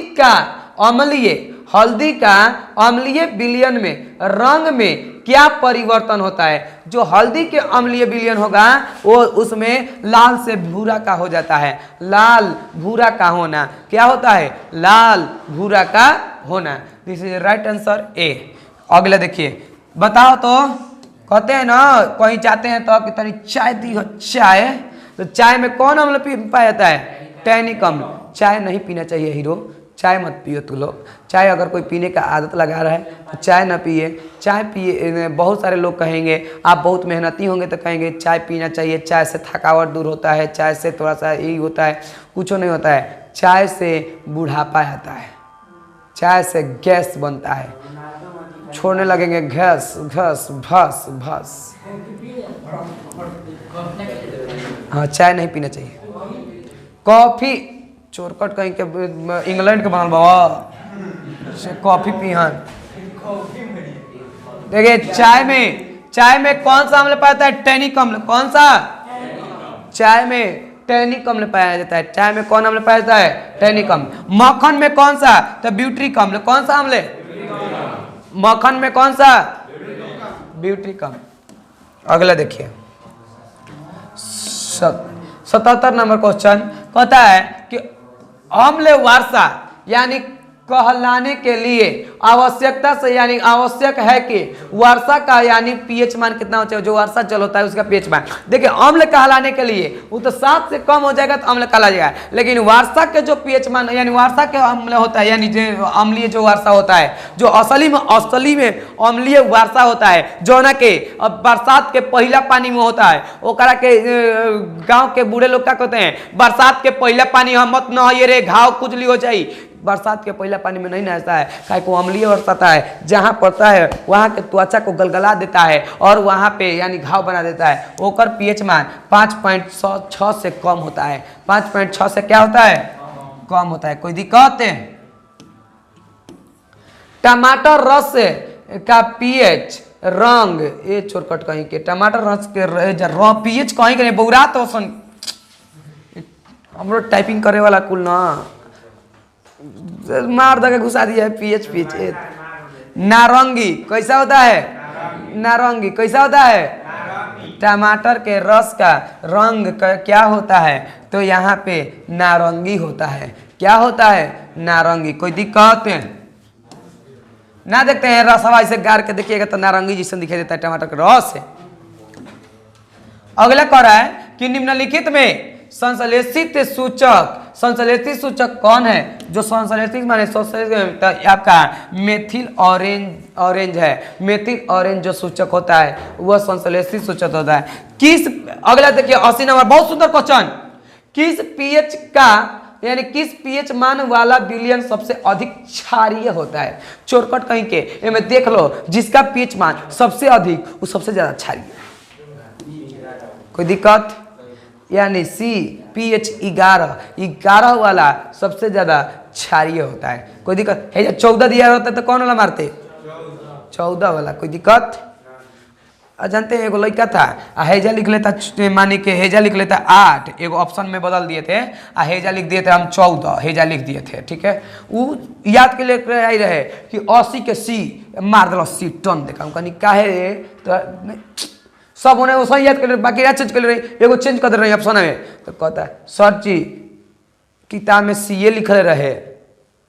का अम्लीय विलयन में रंग में क्या परिवर्तन होता है? जो हल्दी के अम्लीय विलयन होगा वो उसमें लाल से भूरा का हो जाता है। लाल भूरा का होना क्या होता है? लाल भूरा का होना। दिस इज राइट आंसर ए। अगला देखिए, बताओ तो कहते हैं ना कहीं जाते हैं तो कितनी चाय दी हो चाय, तो चाय में कौन अम्ल पाया जाता है? टैनिक अम्ल। चाय नहीं पीना चाहिए हीरो, चाय मत पियो तू लोग। चाय अगर कोई पीने का आदत लगा रहा है तो चाय ना पिए। चाय पिए, बहुत सारे लोग कहेंगे, आप बहुत मेहनती होंगे तो कहेंगे चाय पीना चाहिए, चाय से थकावट दूर होता है, चाय से थोड़ा सा यही होता है। कुछ नहीं होता है, चाय से बुढ़ापा आता है, चाय से गैस बनता है, छोड़ने लगेंगे घस घस भस भस। हाँ, चाय नहीं पीना चाहिए। कॉफ़ी चोरकट कहीं के इंग्लैंड के बनल बाबा से कॉफ़ी पिहन। देखिए चाय में कौन सा अम्ल पाया जाता है? टैनिक अम्ल। कौन सा? चाय में टैनिक अम्ल पाया जाता है। चाय में कौन अम्ल पाया जाता है? टैनिक अम्ल। मक्खन में कौन सा? तो ब्यूट्रिक अम्ल। कौन सा अम्ल? मक्खन में कौन सा? ब्यूट्रिक अम्ल। अगला देखिए 77 नंबर क्वेश्चन कहता है कि अम्ल वर्षा यानी कहलाने के लिए आवश्यकता से, यानी आवश्यक है कि वर्षा का यानी पीएच मान कितना होना चाहिए? जो वर्षा जल होता है उसका पीएच मान। देखिए अम्ल कहलाने के लिए वो तो 7 से कम हो जाएगा तो अम्ल कहला जाएगा, लेकिन वर्षा के जो पीएच मान यानी वर्षा के अम्ल होता है, यानी जो अम्लीय जो वर्षा होता है, जो असली में अम्लीय वर्षा होता है, जो ना के बरसात के पहला पानी में होता है, ओकरा के गाँव के बूढ़े लोग क्या कहते हैं? बरसात के पहला पानी हम मत नहाइए रे, घाव खुजली हो जाई। बरसात के पहला पानी में नहीं नहाता है, काहे को अम्लीय बरसाता है, जहाँ पड़ता है वहाँ के त्वचा को गलगला देता है और वहाँ पे यानी घाव बना देता है। ओकर पीएच मान 5.6 से कम होता है। 5.6 से क्या होता है? कम होता है। कोई दिक्कत है? टमाटर रस का पीएच रंग, ये छोरकट कहीं के टमाटर रस के पीएच कहीं के बौरा तो हम लोग टाइपिंग करे वाला कुल ना मार दे घुसा दिया है। पीएच नारंगी कैसा होता है? नारंगी कैसा होता है? टमाटर के रस का रंग क्या होता है? तो यहाँ पे नारंगी होता है। क्या होता है? नारंगी। कोई दिक्कत है? ना देखते हैं रसवा इसे गार के देखिएगा तो नारंगी जैसा दिखाई देता है टमाटर के रस से। अगला कह रहा है कि निम्नलिखित में संश्लेषित सूचक कौन है? जो संश्लेषित माने आपका मेथिल ऑरेंज है। मेथिल ऑरेंज जो सूचक होता है वह संश्लेषित सूचक होता है। किस, अगला देखिए 80 नंबर, बहुत सुंदर क्वेश्चन। किस पीएच का यानी किस पीएच मान वाला विलयन सबसे अधिक क्षारीय होता है? चोरकट कहीं के इनमें देख लो, जिसका पीएच मान सबसे अधिक वो सबसे ज्यादा क्षारीय। कोई दिक्कत? यानी सी पीएच 11 वाला सबसे ज्यादा क्षारीय होता है। कोई दिक्कत है? 14 दिया होता है तो कौन वाला मारते? 14 वाला। कोई दिक्कत? जानते हैं एगो लड़का था हेजा लिख लेता, मानी के हेजा लिख लेता 8, एगो ऑप्शन में बदल दिए थे हेजा लिख दिए थे हम 14 हेजा लिख दिए थे। ठीक है, वो याद के लिए आई रहे कि 80 के सी मार दिल 80 टन। देखा कहीं काहे तो सब उन्हें सही याद कर, बाकी याद चेंज कर रही, एगो चेंज कर दे रही ऑप्शन में। तो कहता है सर जी किताब में सी लिखले रहे,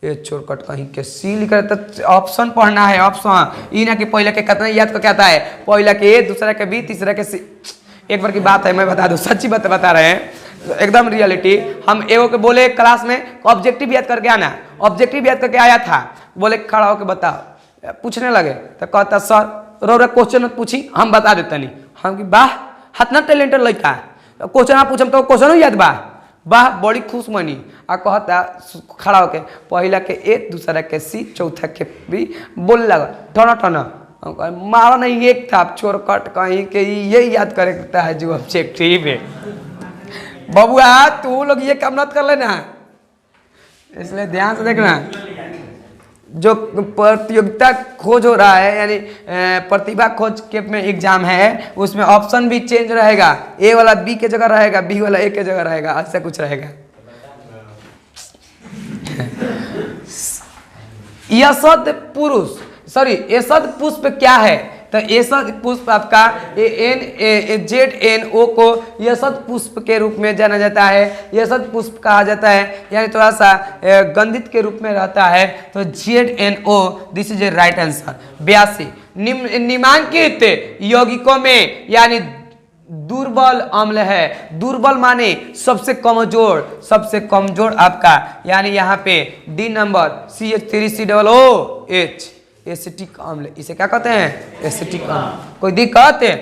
ये चोरकट कहीं के सी लिख रहे तो ऑप्शन पढ़ना है। ऑप्शन ई ना कि पहले के कितना याद करके आता है, पहले के ए, दूसरा के बी, तीसरा के सी। एक बार की बात है, मैं बता दूं, सच्ची बात बता रहे हैं, एकदम रियलिटी। हम एगो के बोले क्लास में ऑब्जेक्टिव याद करके आना, ऑब्जेक्टिव याद करके आया था, बोले खड़ा होकर बताओ पूछने लगे तो कहता सर रो क्वेश्चन मत पूछी, हम बता देता नहीं। हम कि वाह हतना टैलेंटेड लड़का है, क्वेश्चन आप पूछम तो क्वेश्चन याद बा, वाह बड़ी खुश मनी। आ कहता खड़ा होके पहला के ए, दूसरा के सी, चौथा के बी, बोलने लगा टना टना। मारा नहीं एक था चोर कट कहीं के ये याद करता है जो ऑब्जेक्टिव है। बबुआ तू लोग ये काम मत कर लेना, इसलिए ध्यान से देखना। जो प्रतियोगिता खोज हो रहा है यानी प्रतिभा खोज के में एग्जाम है, उसमें ऑप्शन भी चेंज रहेगा, ए वाला बी के जगह रहेगा, बी वाला ए के जगह रहेगा, ऐसा कुछ रहेगा। यसद पुरुष सॉरी यसद पुष्प क्या है, तो यसद पुष्प आपका ZNO को यसद पुष्प के रूप में जाना जाता है, यसद पुष्प कहा जाता है, यानी थोड़ा सा गंधित के रूप में रहता है। तो ZNO this is a right answer. 82 निम्नांकित यौगिकों में यानी दुर्बल अम्ल है, दुर्बल माने सबसे कमजोर आपका, यानी यहाँ पे डी नंबर CH3COOH एसिटिक अम्ल, इसे क्या कहते हैं एसिटिक अम्ल। कोई दिक्कत है?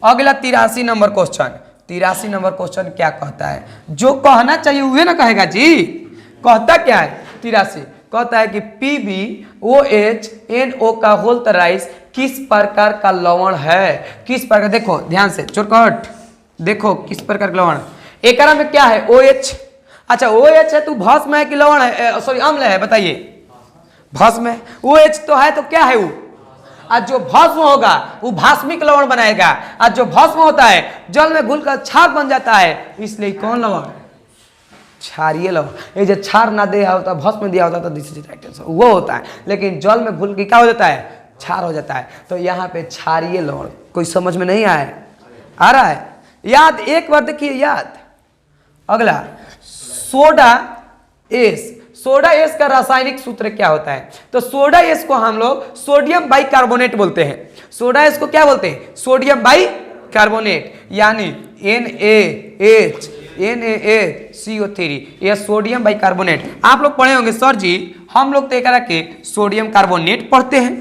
अगला 83 नंबर क्वेश्चन, 83 नंबर क्वेश्चन क्या कहता है, जो कहना चाहिए वही ना कहेगा जी। कहता क्या है 83, कहता है कि PbOH NO का होल्टराइज किस प्रकार का लवण है, किस प्रकार, देखो ध्यान से चोरकट देखो किस प्रकार का लवण। एक में क्या है OH, अच्छा OH है तो भस्म है कि लवण है, सॉरी अम्ल है, बताइए। भस्म है, OH तो है तो क्या है वो, आज जो भस्म होगा वो भास्मिक लवण बनाएगा, आज जो भस्म होता है जल में घुलकर क्षार बन जाता है, इसलिए कौन लवण, क्षारीय लवण। ये जो क्षार ना दिया होता भस्म दिया होता तो दिस इज राइट आंसर, वो होता है, लेकिन जल में घुल के क्या हो जाता है क्षार हो जाता है, तो यहाँ पे क्षारीय लवण। कोई समझ में नहीं आया, आ रहा है याद, एक बार देखिए याद। अगला सोडा एस, सोडा एस का रासायनिक सूत्र क्या होता है, तो सोडा एस को हम लोग सोडियम बाइकार्बोनेट बोलते हैं। सोडा एस को क्या बोलते हैं सोडियम बाइकार्बोनेट, यानी NaHCO3, यह सोडियम बाइकार्बोनेट। आप लोग पढ़े होंगे सर जी हम लोग तो एक के सोडियम कार्बोनेट पढ़ते हैं।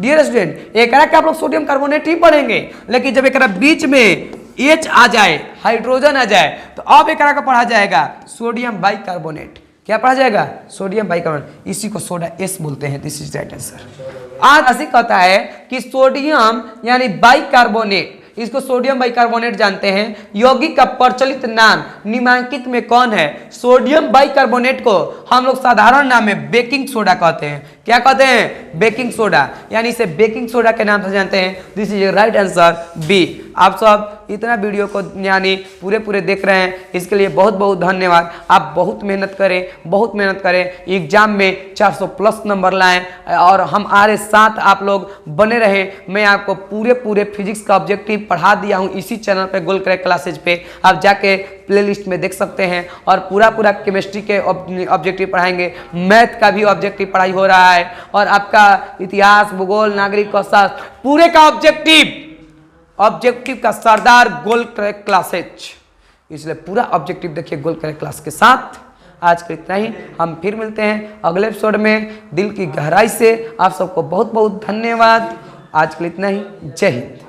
डियर स्टूडेंट एक के आप लोग सोडियम कार्बोनेट ही पढ़ेंगे, लेकिन जब एक बीच में H आ जाए, हाइड्रोजन आ जाए, तो अब एक का पढ़ा जाएगा सोडियम बाइकार्बोनेट। क्या पढ़ा जाएगा सोडियम बाइकार्बोनेट, इसी को सोडा एस बोलते हैं। This is right answer. आज ऐसे कहता है कि सोडियम यानी बाइकार्बोनेट, इसको सोडियम बाइकार्बोनेट जानते हैं। यौगिक का प्रचलित नाम निम्नांकित में कौन है, सोडियम बाइकार्बोनेट को हम लोग साधारण नाम में बेकिंग सोडा कहते हैं। क्या कहते हैं बेकिंग सोडा, यानी इसे बेकिंग सोडा के नाम से जानते हैं। This is right answer B. आप सब इतना वीडियो को यानी पूरे देख रहे हैं, इसके लिए बहुत बहुत धन्यवाद। आप बहुत मेहनत करें, एग्जाम में 400+ नंबर लाएं और हमारे साथ आप लोग बने रहें। मैं आपको पूरे फिजिक्स का ऑब्जेक्टिव पढ़ा दिया हूं इसी चैनल पे गोल क्रैक क्लासेज पे, आप जाके प्लेलिस्ट में देख सकते हैं। और पूरा केमिस्ट्री के ऑब्जेक्टिव पढ़ाएंगे, मैथ का भी ऑब्जेक्टिव पढ़ाई हो रहा है, और आपका इतिहास, भूगोल, नागरिक शास्त्र पूरे का ऑब्जेक्टिव का सरदार गोल क्रैक क्लासेज, इसलिए पूरा ऑब्जेक्टिव देखिए गोल क्रैक क्लास के साथ। आज के इतना ही, हम फिर मिलते हैं अगले एपिसोड में। दिल की गहराई से आप सबको बहुत बहुत धन्यवाद। आज के लिए इतना ही, जय हिंद।